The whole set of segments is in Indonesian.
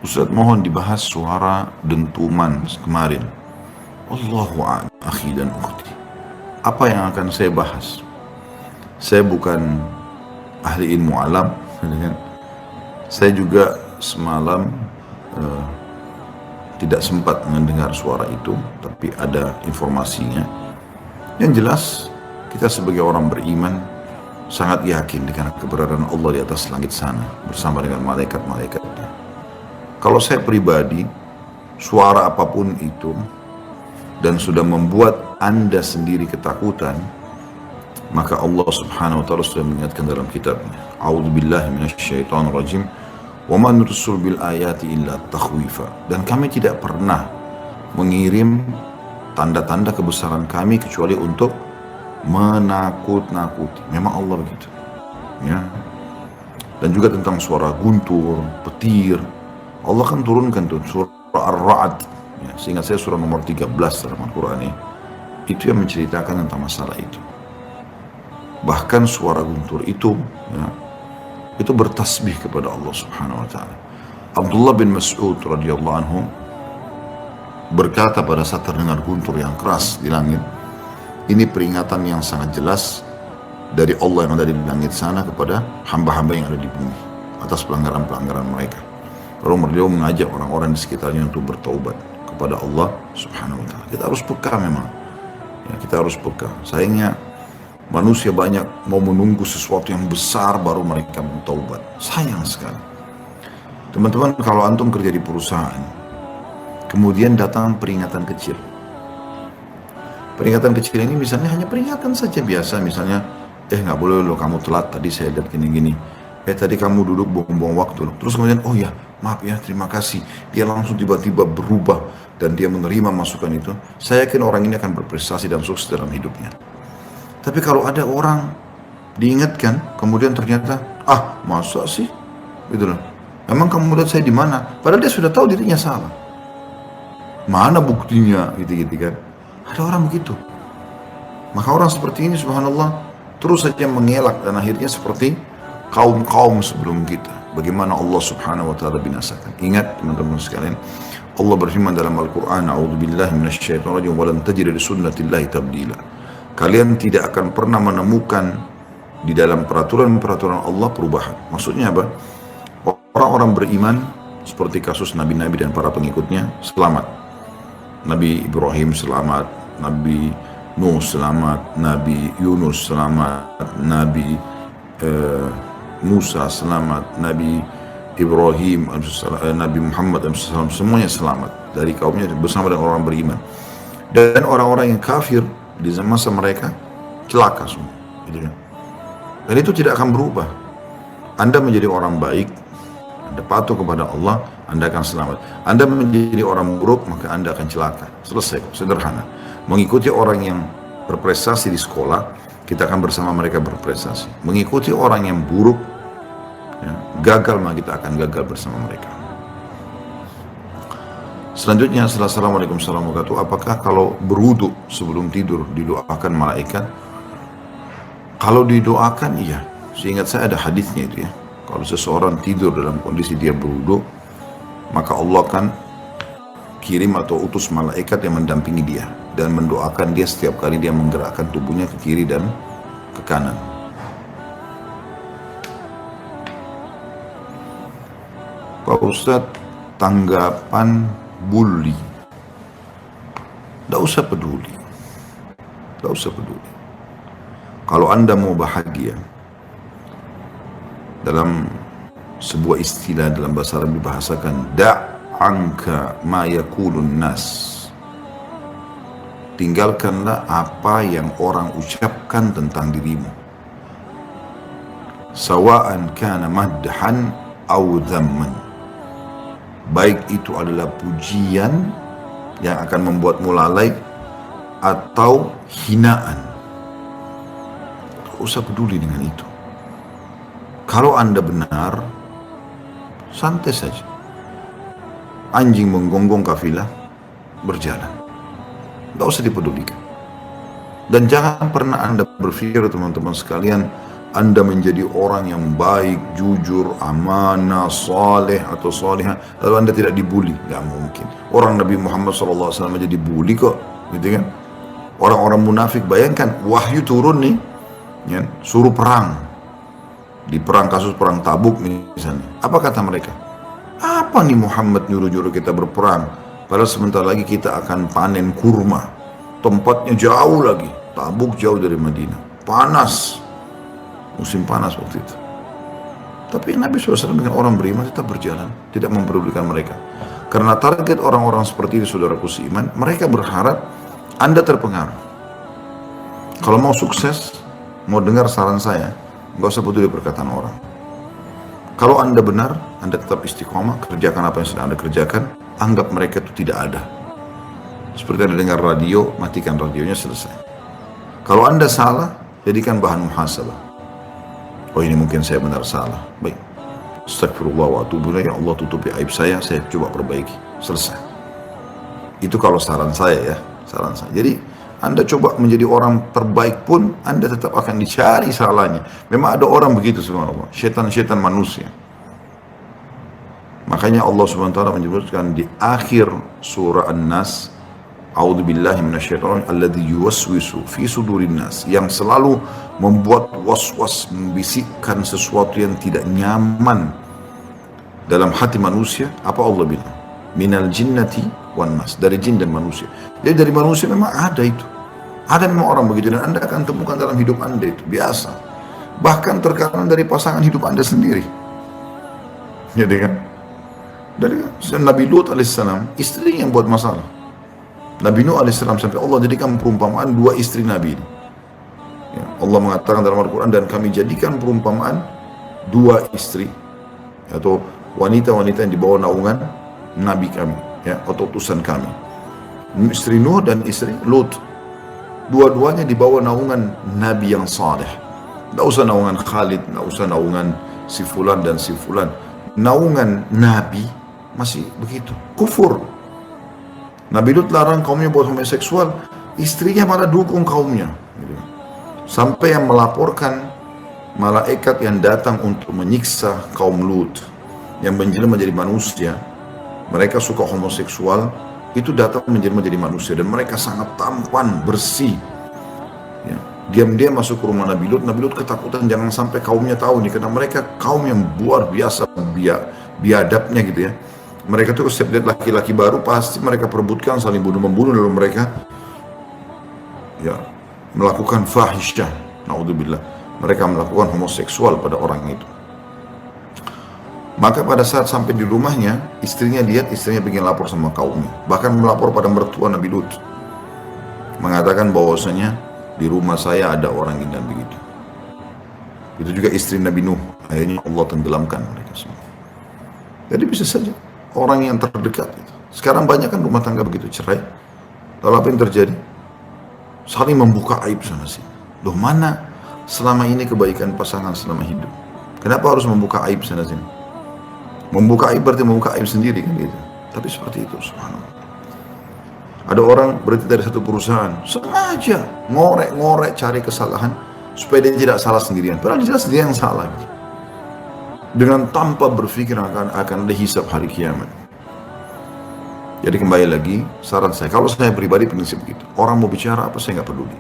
Ustaz, mohon dibahas suara dentuman kemarin. Allahu a'lam, akhi dan ukhti. Apa yang akan saya bahas? Saya bukan ahli ilmu alam, kan? Saya juga semalam eh, tidak sempat mendengar suara itu, tapi ada informasinya. Yang jelas, kita sebagai orang beriman sangat yakin dengan keberadaan Allah di atas langit sana bersama dengan malaikat-malaikatnya. Kalau saya pribadi, suara apapun itu dan sudah membuat Anda sendiri ketakutan, maka Allah Subhanahu wa taala sudah mengingatkan dalam kitabnya, A'udzubillahi minasyaitonirrajim, wa ma nursil bil ayati illa takhwifa. Dan kami tidak pernah mengirim tanda-tanda kebesaran kami kecuali untuk menakut-nakuti. Memang Allah begitu. Ya. Dan juga tentang suara guntur, petir. Allah kan turunkan tuh surah Ar-Ra'd. Ya, seingat saya surah nomor 13 dalam Al-Quran ini. Itu yang menceritakan tentang masalah itu. Bahkan suara guntur itu, ya, itu bertasbih kepada Allah Subhanahu wa taala. Abdullah bin Mas'ud radhiyallahu anhu berkata pada saat terdengar guntur yang keras di langit, ini peringatan yang sangat jelas dari Allah yang ada di langit sana kepada hamba-hamba yang ada di bumi atas pelanggaran-pelanggaran mereka. Lalu beliau mengajak orang-orang di sekitarnya untuk bertaubat kepada Allah Subhanahu wa taala. Kita harus peka memang. Ya, kita harus peka. Sayangnya manusia banyak mau menunggu sesuatu yang besar baru mereka bertaubat. Sayang sekali. Teman-teman, kalau antum kerja di perusahaan, kemudian datang peringatan kecil. Peringatan kecil ini misalnya hanya peringatan saja biasa, misalnya, nggak boleh lo kamu telat, tadi saya lihat gini-gini. Tadi kamu duduk buang-buang waktu loh. Terus kemudian, oh ya, maaf ya, terima kasih. Dia langsung tiba-tiba berubah dan dia menerima masukan itu. Saya yakin orang ini akan berprestasi dan sukses dalam hidupnya. Tapi kalau ada orang diingatkan, kemudian ternyata, masa sih? Gitu loh. Emang kamu lihat saya di mana? Padahal dia sudah tahu dirinya salah. Mana buktinya? Gitu-gitu kan. Ada orang begitu. Maka orang seperti ini, subhanallah, terus saja mengelak dan akhirnya seperti kaum-kaum sebelum kita. Bagaimana Allah Subhanahu wa taala binasakan. Ingat teman-teman sekalian, Allah berfirman dalam Al-Qur'an, A'udzubillahi minasyaitonirrajim, wa lan tajida li sunnatillahi tabdila. Kalian tidak akan pernah menemukan di dalam peraturan-peraturan Allah perubahan. Maksudnya apa? Orang-orang beriman seperti kasus nabi-nabi dan para pengikutnya selamat. Nabi Ibrahim selamat, Nabi Nuh selamat, Nabi Yunus selamat, Nabi Musa selamat, Nabi Ibrahim, Nabi Muhammad SAW, semuanya selamat dari kaumnya bersama dengan orang beriman. Dan orang-orang yang kafir di masa mereka celaka semua. Dan itu tidak akan berubah. Anda menjadi orang baik, Anda patuh kepada Allah, Anda akan selamat. Anda menjadi orang buruk, maka Anda akan celaka. Selesai, sederhana. Mengikuti orang yang berprestasi di sekolah, kita akan bersama mereka berprestasi. Mengikuti orang yang buruk, ya, gagal, maka kita akan gagal bersama mereka. Selanjutnya, Assalamualaikum warahmatullahi wabarakatuh. Apakah kalau berwudu sebelum tidur didoakan malaikat? Kalau didoakan, iya. Seingat saya ada hadisnya itu ya. Kalau seseorang tidur dalam kondisi dia berwudu, maka Allah akan kirim atau utus malaikat yang mendampingi dia dan mendoakan dia setiap kali dia menggerakkan tubuhnya ke kiri dan ke kanan. Pak Ustadz, tanggapan bully. Tidak usah peduli. Tidak usah peduli. Kalau Anda mau bahagia, dalam sebuah istilah dalam bahasa Arab dibahasakan, da'anka ma yakulun nas. Tinggalkanlah apa yang orang ucapkan tentang dirimu. Sawa'an kana madhan aw dhamman. Baik itu adalah pujian yang akan membuatmu lalai atau hinaan. Tak usah peduli dengan itu. Kalau Anda benar, santai saja. Anjing menggonggong kafilah, berjalan. Tidak usah dipedulikan. Dan jangan pernah Anda berpikir, teman-teman sekalian, Anda menjadi orang yang baik, jujur, amanah, saleh atau salihah, lalu Anda tidak dibully? Nggak mungkin. Orang Nabi Muhammad SAW aja dibully kok, gitu kan? Orang-orang munafik, bayangkan wahyu turun nih, ya, suruh perang. Di kasus perang Tabuk misalnya. Apa kata mereka? Apa nih Muhammad nyuruh-nyuruh kita berperang? Padahal sebentar lagi kita akan panen kurma. Tempatnya jauh lagi. Tabuk jauh dari Madinah. Panas. Musim panas waktu itu. Tapi Nabi SAW dengan orang beriman tetap berjalan. Tidak mempedulikan mereka. Karena target orang-orang seperti ini, saudaraku seiman, mereka berharap Anda terpengaruh. Kalau mau sukses, mau dengar saran saya, nggak usah peduli perkataan orang. Kalau Anda benar, Anda tetap istiqomah, kerjakan apa yang sedang Anda kerjakan, anggap mereka itu tidak ada. Seperti Anda dengar radio, matikan radionya, selesai. Kalau Anda salah, jadikan bahan muhasabah. Oh, ini mungkin saya benar salah. Baik. Astagfirullah wa atubu ilaih, ya Allah tutupi aib saya coba perbaiki. Selesai. Itu kalau saran saya ya, saran saya. Jadi Anda coba menjadi orang terbaik pun, Anda tetap akan dicari salahnya. Memang ada orang begitu, subhanallah. Syaitan-syaitan manusia. Makanya Allah subhanahu wa ta'ala menyebutkan di akhir surah An-Nas, A'udzubillahi minasyaitonir alladzi yuwaswisu fi sudurin nas, yang selalu membuat was-was, membisikkan sesuatu yang tidak nyaman dalam hati manusia. Apa Allah bilang? Minal jinnati wan nas, dari jin dan manusia. Jadi dari manusia memang ada itu. Ada memang orang begitu, dan Anda akan temukan dalam hidup Anda itu biasa. Bahkan terkadang dari pasangan hidup Anda sendiri. Jadi kan? Dari Nabi Lut alaihissalam, istrinya yang buat masalah. Nabi Nuh alaihissalam, sampai Allah jadikan perumpamaan dua istri Nabi ini. Ya, Allah mengatakan dalam Al-Quran, dan kami jadikan perumpamaan dua istri, atau wanita-wanita yang dibawa naungan Nabi kami, ya, atau utusan kami. Istri Nuh dan istri Lut. Dua-duanya dibawa naungan Nabi yang saleh. Tidak usah naungan Khalid, tidak usah naungan si fulan dan si fulan. Naungan Nabi masih begitu, kufur. Nabi Lut larang kaumnya buat homoseksual, istrinya malah dukung kaumnya. Sampai yang melaporkan malaikat yang datang untuk menyiksa kaum Lut, yang menjelma menjadi manusia, mereka suka homoseksual, itu datang menjadi manusia, dan mereka sangat tampan, bersih. Ya. Diam-diam masuk ke rumah Nabi Lut ketakutan jangan sampai kaumnya tahu nih, karena mereka kaum yang luar biasa biadabnya gitu ya. Mereka tuh setiap lihat laki-laki baru pasti mereka perebutkan, saling bunuh-membunuh, lalu mereka ya melakukan fahisyah, naudzubillah. Mereka melakukan homoseksual pada orang itu. Maka pada saat sampai di rumahnya, istrinya ingin lapor sama kaumnya, bahkan melapor pada mertua Nabi Lut, mengatakan bahwasanya di rumah saya ada orang ini dan begitu. Itu juga istri Nabi Nuh, akhirnya Allah tenggelamkan mereka semua. Jadi bisa saja orang yang terdekat itu. Sekarang banyak kan rumah tangga begitu cerai. Lalu apa yang terjadi? Saling membuka aib sana sini. Loh, mana selama ini kebaikan pasangan selama hidup? Kenapa harus membuka aib sana sini? Membuka aib berarti membuka aib sendiri kan gitu. Tapi seperti itu, subhanallah. Ada orang berarti dari satu perusahaan sengaja ngorek-ngorek cari kesalahan supaya dia tidak salah sendirian. Padahal jelas dia yang salah. Gitu. Dengan tanpa berpikir akan ada hisab hari kiamat. Jadi kembali lagi, saran saya, kalau saya pribadi prinsip begitu, orang mau bicara apa saya nggak peduli.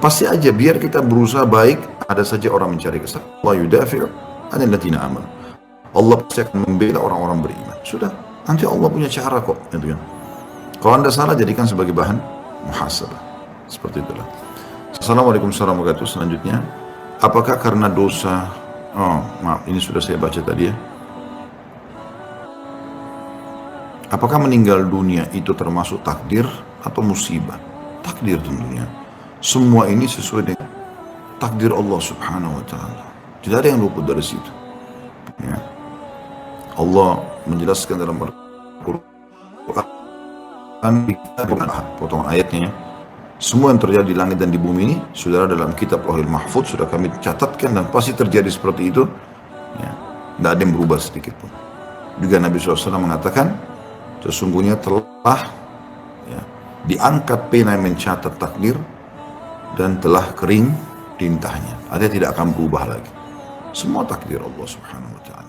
Pasti aja biar kita berusaha baik, ada saja orang mencari kesalahan. Wa yudafi' 'anil ladzina amanu. Allah pasti akan membela orang-orang beriman. Sudah, nanti Allah punya cara kok, gitu kan. Kalau Anda salah, jadikan sebagai bahan muhasabah. Seperti itulah. Assalamualaikum warahmatullahi wabarakatuh. Selanjutnya, apakah karena dosa? Oh, maaf, ini sudah saya baca tadi ya. Apakah meninggal dunia itu termasuk takdir atau musibah? Takdir tentunya. Semua ini sesuai dengan takdir Allah subhanahu wa ta'ala. Tidak ada yang luput dari situ. Ya. Allah menjelaskan dalam Al-Quran, potong ayatnya, semua yang terjadi di langit dan di bumi ini, saudara, dalam kitab Lauhul Mahfuz sudah kami catatkan dan pasti terjadi seperti itu. Ya, tidak ada yang berubah sedikit pun. Juga Nabi SAW mengatakan, sesungguhnya telah ya, diangkat pena yang mencatat takdir dan telah kering tintahnya. Artinya tidak akan berubah lagi. Semua takdir Allah Subhanahu wa taala.